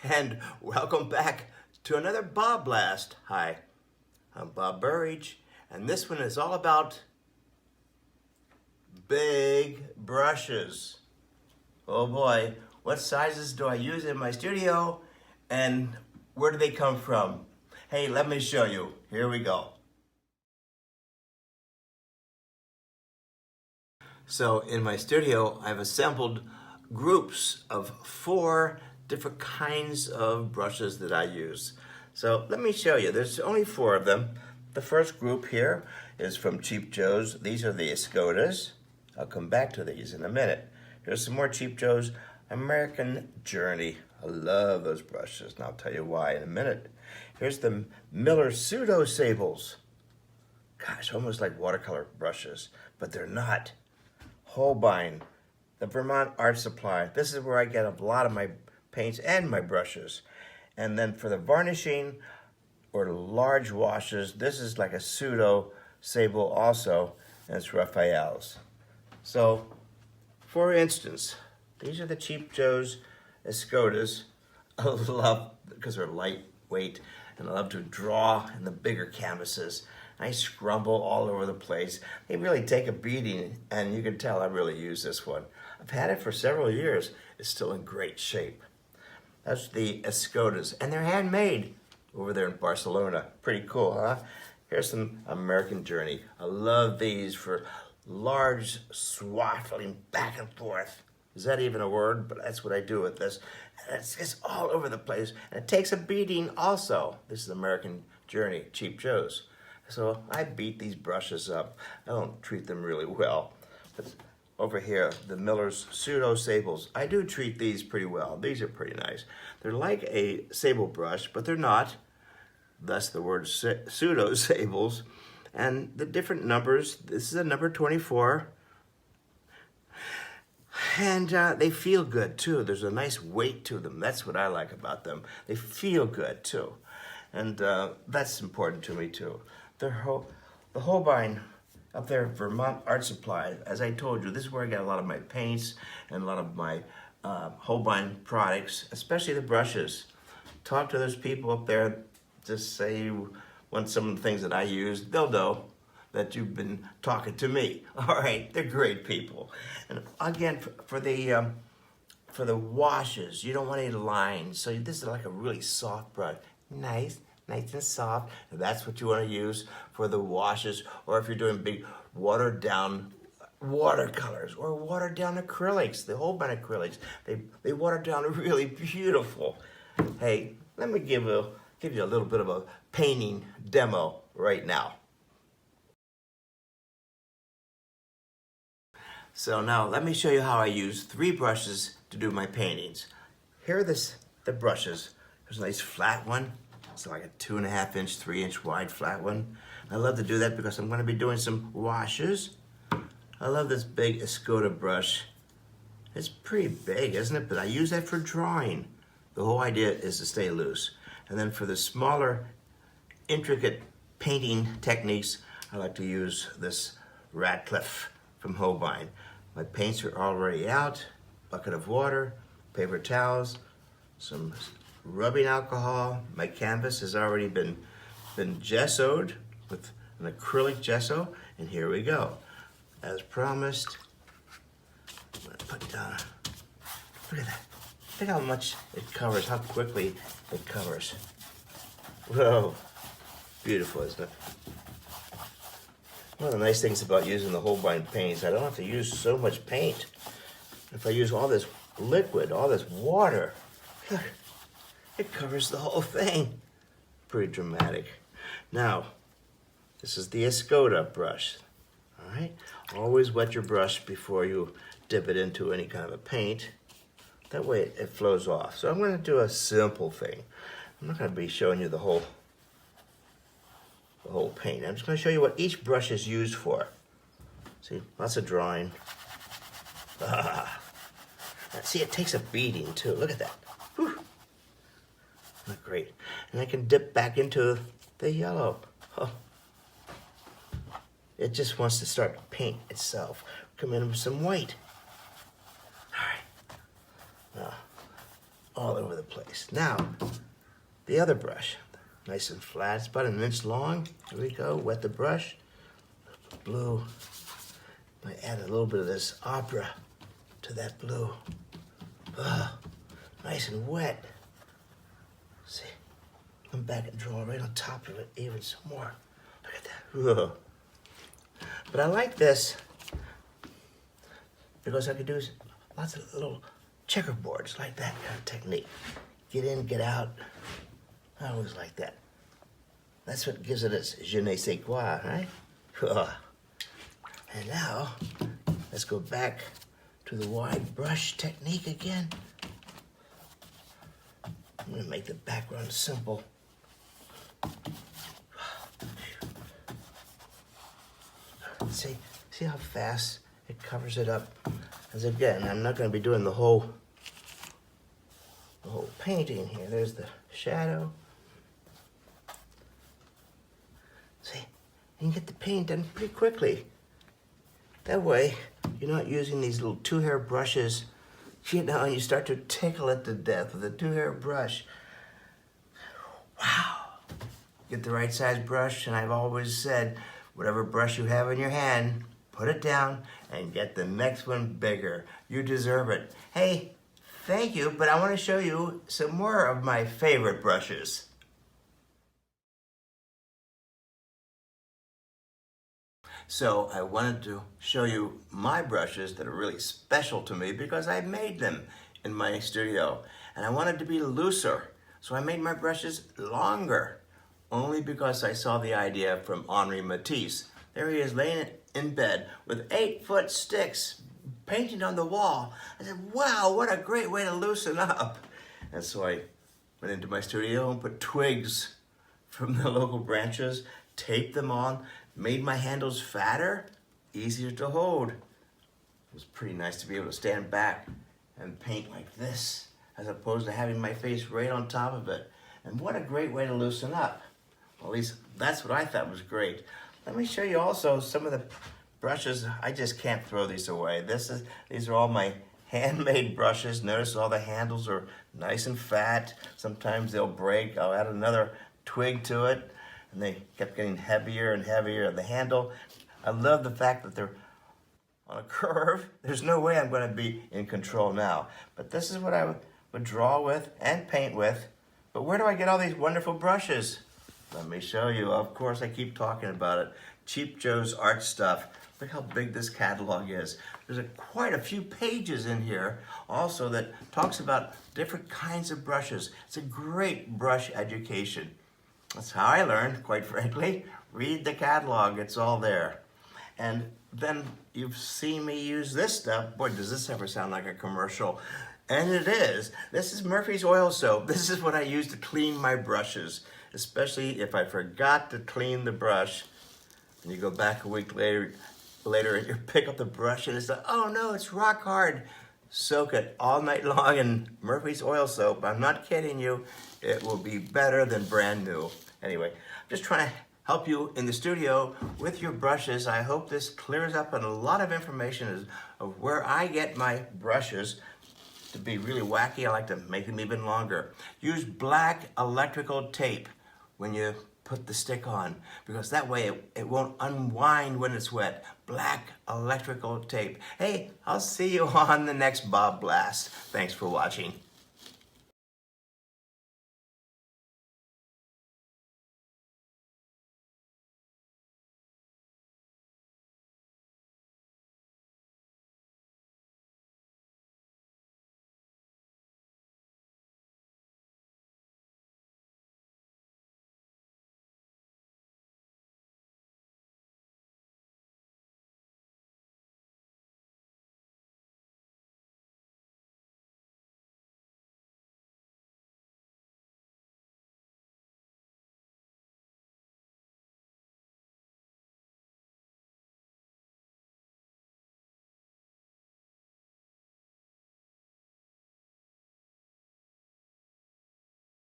and welcome back to another BobBlast. Hi, I'm Bob Burridge, and this one is all about big brushes. Oh boy, what sizes do I use in my studio, and where do they come from? Hey, let me show you. Here we go. So in my studio, I've assembled groups of 4 different kinds of brushes that I use. So let me show you. There's only 4 of them. The first group here is from Cheap Joe's. These are the Escodas. I'll come back to these in a minute. Here's some more Cheap Joe's American Journey. I love those brushes, and I'll tell you why in a minute. Here's the Miller Pseudo Sables. Gosh, almost like watercolor brushes, but they're not. Holbein, the Vermont Art Supply. This is where I get a lot of my paints and my brushes. And then for the varnishing or large washes, this is like a pseudo sable also, and it's Raphael's. So, for instance, these are the Cheap Joe's Escodas. I love, because they're lightweight, and I love to draw in the bigger canvases. I scrumble all over the place. They really take a beating, and you can tell I really use this one. I've had it for several years. It's still in great shape. That's the Escodas, and they're handmade over there in Barcelona. Pretty cool, huh? Here's some American Journey. I love these for large swathling back and forth. Is that even a word? But that's what I do with this. And it's just all over the place, and it takes a beating also. This is American Journey, Cheap Joe's. So I beat these brushes up. I don't treat them really well. But over here, the Miller's Pseudo Sables. I do treat these pretty well. These are pretty nice. They're like a sable brush, but they're not. Thus the word Pseudo Sables. And the different numbers. This is a number 24. And they feel good too. There's a nice weight to them. That's what I like about them. They feel good too. And that's important to me too. The Holbein up there at Vermont Art Supply, as I told you, this is where I get a lot of my paints and a lot of my Holbein products, especially the brushes. Talk to those people up there. Just say you want some of the things that I use. They'll know that you've been talking to me. All right, they're great people. And again, for the washes, you don't want any lines. So this is like a really soft brush. Nice and soft. And that's what you want to use for the washes, or if you're doing big watered down watercolors or watered down acrylics, the Holbein acrylics. They water down really beautiful. Hey, let me give you a little bit of a painting demo right now. So now let me show you how I use 3 brushes to do my paintings. Here are the brushes. There's a nice flat one. It's like a 2.5 inch, 3 inch wide flat one. I love to do that because I'm going to be doing some washes. I love this big Escoda brush. It's pretty big, isn't it? But I use that for drawing. The whole idea is to stay loose. And then for the smaller, intricate painting techniques, I like to use this Radcliffe from Holbein. My paints are already out. Bucket of water, paper towels, some rubbing alcohol. My canvas has already been gessoed with an acrylic gesso, and here we go. As promised, I'm gonna put down, look at that. Look how much it covers, how quickly it covers. Whoa, beautiful, isn't it? One of the nice things about using the Holbein paints, I don't have to use so much paint. If I use all this liquid, all this water, look, it covers the whole thing. Pretty dramatic. Now, this is the Escoda brush. All right, always wet your brush before you dip it into any kind of a paint. That way it flows off. So I'm going to do a simple thing. I'm not going to be showing you the whole paint. I'm just going to show you what each brush is used for. See, lots of drawing. See, it takes a beating too. Look at that. Whew. Not great. And I can dip back into the yellow. Oh. It just wants to start to paint itself. Come in with some white. All right. Now, all over the place. Now, the other brush, nice and flat. It's about 1 inch long. Here we go, wet the brush. Blue. I add a little bit of this opera to that blue. Nice and wet. See, come back and draw right on top of it even some more. Look at that. But I like this because I could do lots of little checkerboards like that kind of technique. Get in, get out. I always like that. That's what gives it its je ne sais quoi, right? And now, let's go back to the wide brush technique again. I'm gonna make the background simple. See how fast it covers it up? As again, I'm not gonna be doing the whole painting here. There's the shadow. See, you can get the paint done pretty quickly. That way, you're not using these little 2-hair brushes, and you start to tickle it to death with a 2-hair brush. Wow. Get the right size brush, and I've always said, whatever brush you have in your hand, put it down and get the next one bigger. You deserve it. Hey, thank you, but I want to show you some more of my favorite brushes. So I wanted to show you my brushes that are really special to me because I made them in my studio. And I wanted to be looser, so I made my brushes longer, only because I saw the idea from Henri Matisse. There he is laying in bed with 8-foot sticks painted on the wall. I said, wow, what a great way to loosen up. And so I went into my studio and put twigs from the local branches, taped them on, made my handles fatter, easier to hold. It was pretty nice to be able to stand back and paint like this, as opposed to having my face right on top of it. And what a great way to loosen up. Well, at least that's what I thought was great. Let me show you also some of the brushes. I just can't throw these away. These are all my handmade brushes. Notice all the handles are nice and fat. Sometimes they'll break. I'll add another twig to it. And they kept getting heavier and heavier. The handle, I love the fact that they're on a curve. There's no way I'm going to be in control now. But this is what I would draw with and paint with. But where do I get all these wonderful brushes? Let me show you. Of course, I keep talking about it. Cheap Joe's Art Stuff. Look how big this catalog is. There's quite a few pages in here also that talks about different kinds of brushes. It's a great brush education. That's how I learned, quite frankly. Read the catalog, it's all there. And then you've seen me use this stuff. Boy, does this ever sound like a commercial. And it is. This is Murphy's Oil Soap. This is what I use to clean my brushes, especially if I forgot to clean the brush. And you go back a week later and you pick up the brush and it's like, oh no, it's rock hard. Soak it all night long in Murphy's Oil Soap. I'm not kidding you. It will be better than brand new. Anyway, I'm just trying to help you in the studio with your brushes. I hope this clears up a lot of information of where I get my brushes. To be really wacky, I like to make them even longer. Use black electrical tape when you put the stick on, because that way it won't unwind when it's wet. Black electrical tape. Hey, I'll see you on the next BobBlast. Thanks for watching.